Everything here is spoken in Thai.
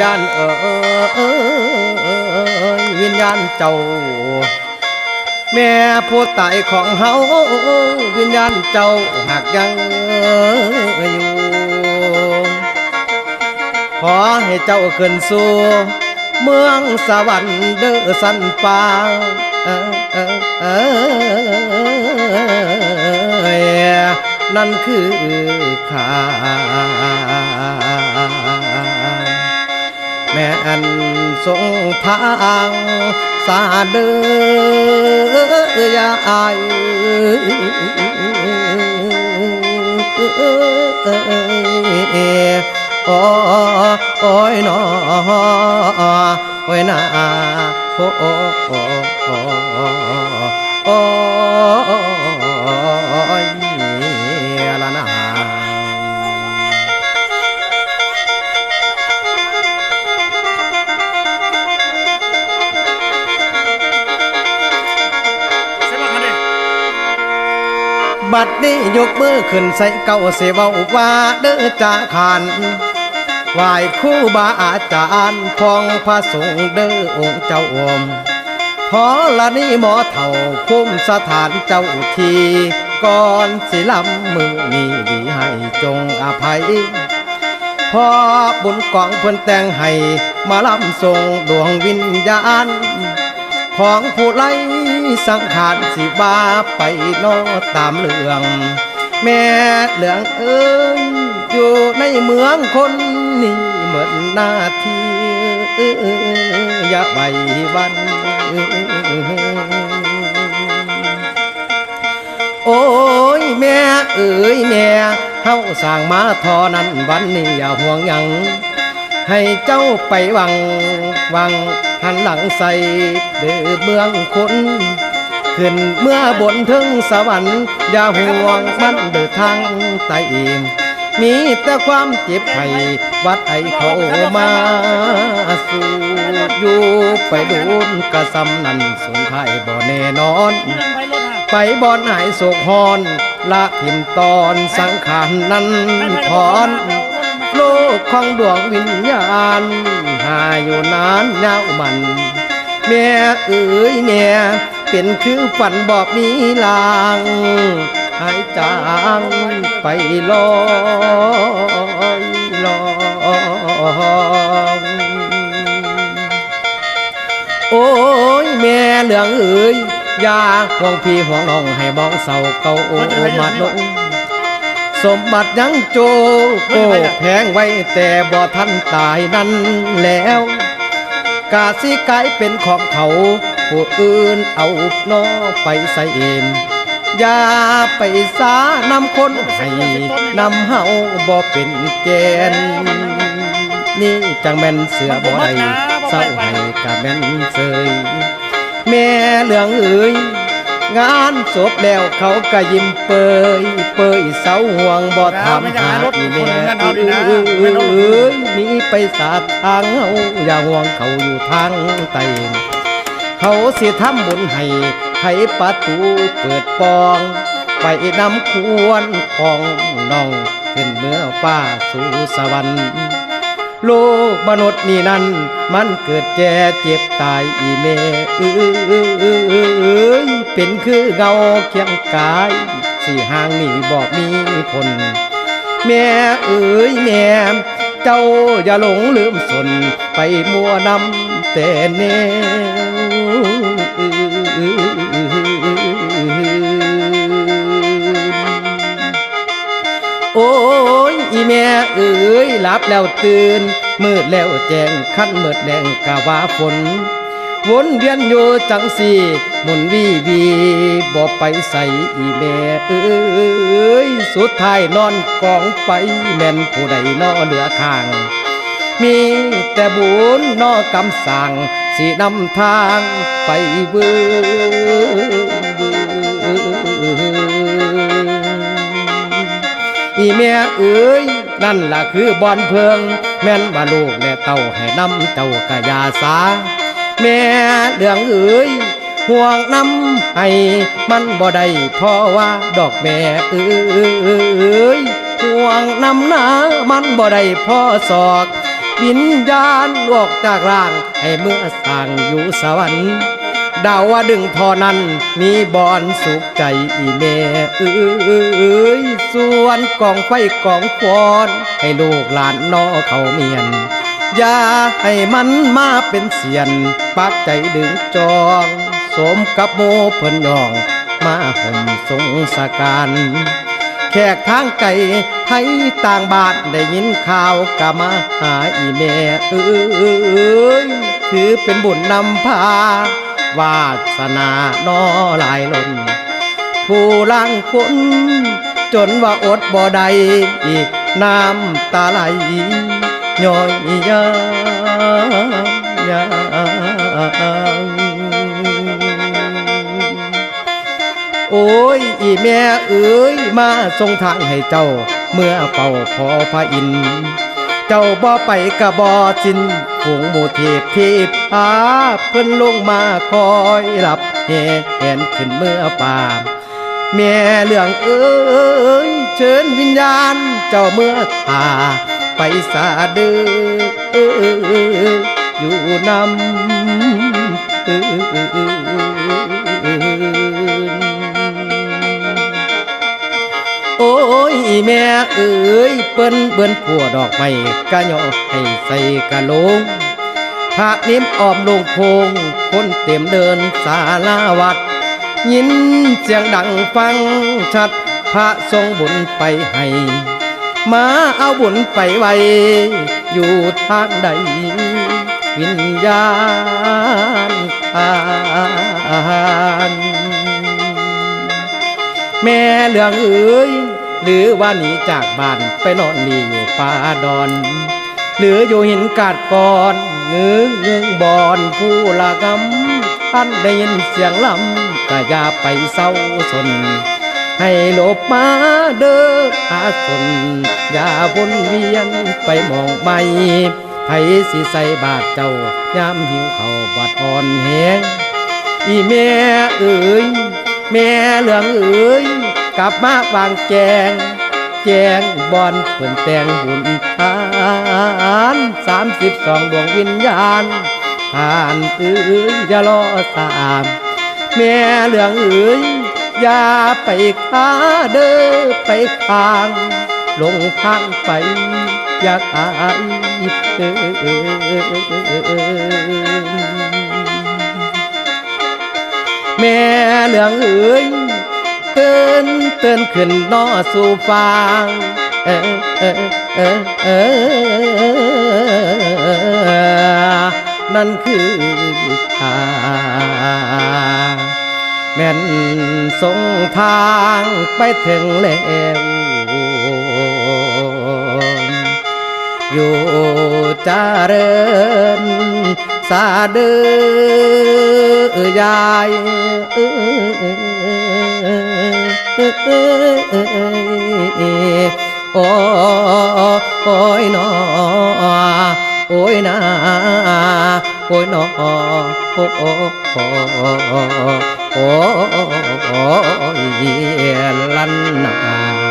ญาณวิญญาณเจ้าแม่ผู้ตายของเฮาวิญญาณเจ้าหากยังอยู่ขอให้เจ้าขึ้นสู่เมืองสวรรค์เด้อสันป่านั่นคือข้าแม่อันทรงทางสาเด้อยายโอ้ยนอโอ้ยนาโอ้ยละนาบัดนี้ยกมือขึ้นใส่เก้าเสวาว่าเด้อจ่าขานไหว้ครูบาอาจารย์พองพระสงฆ์เด้อองค์เจ้าอมพอละนี้หมอเถ่าคุ้มสถานเจ้าทีก่อนสิลำมือนี้ดีให้จงอภัยพอบุญกองเพิ่นแต่งให้มาลำทรงดวงวิญญาณของผู้ไล่สังขารสิบาไปโนตามเรื่องแม่เหลืองเอิญอยู่ในเมืองคนนี้เหมือนหน้าที่อย่าใบวันโอ้ยแม่เอ๋ยแม่เฮาสร้างมาทอนั้นวันนี้อย่าห่วงหยังให้เจ้าไปวังหันหลังใส่เดือเมืองคนขึ้นเมื่อบนถึงสวรรค์อย่าห่วงมันเดือทางไต่มีแต่ความเจ็บไข้วัดไอเขามาสู่อยู่ไปดูนกระซำนั้นสงไทยบ่แน่นอนไปบ่อนหายโศกฮอนละทิมตอนสังขารนั้นถอนโลกของดวงวิญญาณหาอยู่นานยาวมันแม่เอ๋ยแม่เป็นคือฝันบอกมีลางหายจางไปลอยโอ้ยแม่เหลืองเอ๋ยยาห่วงพี่ห่วงน้องให้มองเศร้าเก่าโอ้มาดงสมบัติยังโจโกแพงไว้แต่บ่ทันตายนั้นแล้วกาสิกลายเป็นของเขาผู้อื่นเอาน้อไปใส่เองอย่าไปสานำคนให้นำเฮาบ่เป็นแกนนี่จังแม่นเสือบ่ได้เศร้าให้กะแม่นเสยแม่เหลืองเอ๋ยงานจบแล้วเขาก็ยิ้มเปยเศร้าห่วงบ่ทำหาอีแม่นี่ไปสาทางเฮาอย่าห่วงเขาอยู่ทางใต้เขาสิทำบุญให้ประตูเปิดปองไปนำควรของน้องขึ้นเมื่อฟ้าสู่สวรรค์โลกมนุษย์นี่นั้นมันเกิดแก่เจ็บตายอีเมเป็นคือเงาเคียงกายสี่ห่างนี่บอกมีผลแม่เอ๋ยแม่เจ้าอย่าหลงลืมสนไปมัวนำแต่เนโอ้ยอีแม่เอ๋ยหลับแล้วตื่นมืดแล้วแจ้งขั้นมืดแดงกะว่าฝนวนเวียนอยู่จังสี่หมุนวีบ่ไปใส่อีแม่เอ๋ยสุดท้ายนอนกองไปแม่นผู้ใดนอเหลือข้างมีแต่บุญนอกำสั่งสินำทางไปเวอีแม่เอ๋ยนั่นล่ะคือบอนเพิงแม่นว่าลูกและเต้าให้นำเจ้ากะยาสาแม่เรื่องเอ๋ยห่วงนำให้มันบ่ได้เพราะว่าดอกแม่เอ๋ยห่วงนำหนามันบ่ได้พอศอก วิญญาณออกจากร่างให้เมื่อสร้างอยู่สวรรค์ดาวว่าดึงทอนั้นมีบอนสุขใจอีแม่ส่วนกองไฟกองฟอนให้ลูกหลานนอเขาเมียนอย่าให้มันมาเป็นเสียนปักใจดึงจองสมกับโมเพิ่นยองมาห่มสงสการแขกทางไก่ให้ต่างบ้านได้ยินข่าวกะมาหาอีแม่ถือเป็นบุญนำพาวาสนานอหลายล้นผู้ล่างคนจนว่าอดบ่ได้น้ำตาไหลย้อยยายโอ้ยอีแม่เอ๋ยมาทรงทางให้เจ้าเมื่อเป่าพอพระอินทร์เจ้าบ่ไปกะบ่สิ้นฝูงหมู่เทพเทพาเพิ่นลงมาคอยรับแห่นขึ้นเมื่อป่าแม่เรื่องเอ๋ยเชิญวิญญาณเจ้าเมื่อทาไปสาเดืออยู่นำโอ้ยแม่เอ๋ยเปิ้นเบิ้นผัวดอกไม้กะย่อให้ใส่กะโลงพระนิ่มอ้อมลงโพงคนเต็มเดินศาลาวัดยินเสียงดังฟังชัดพระทรงบุญไปให้มาเอาบุญไปไว้อยู่ทางใดวิญญาณทานแม่เหลืองเอ๋ยหรือว่าหนีจากบ้านไปนอนนี่อยู่ป่าดอนหรืออยู่หินกาดก่อนเงื้องบอนผู้ละกำท่านได้ยินเสียงลำก็อย่าไปเศร้าสนให้หลบมาเด้อหาสนอย่าวนเวียนไปมองไม่ไผสิใส่บาดเจ้ายามหิวเขาบาดอ่อนแหงอีแม่เอ๋ยแม่เหลืองเอ๋ยกลับมาวางแจงบอนเปิ่นแต่งบุญทาน32ดวงวิญญาณผ่านเอ๋ยอย่ารอสามแม่เหลืองเอ๋ยอย่าไปค้าเด้อไปข้างลงทางไปอยากอายแม่เหลืองเอ๋ยเตือนขึ้นนอสู่ฟางนั่นคือทางแม่นส่งทางไปถึงแล้วอยู่เจริญสาเดือยายโอ้ยนอโอ้ยนาโอ้ยนอโอ้โอ้ยลันนา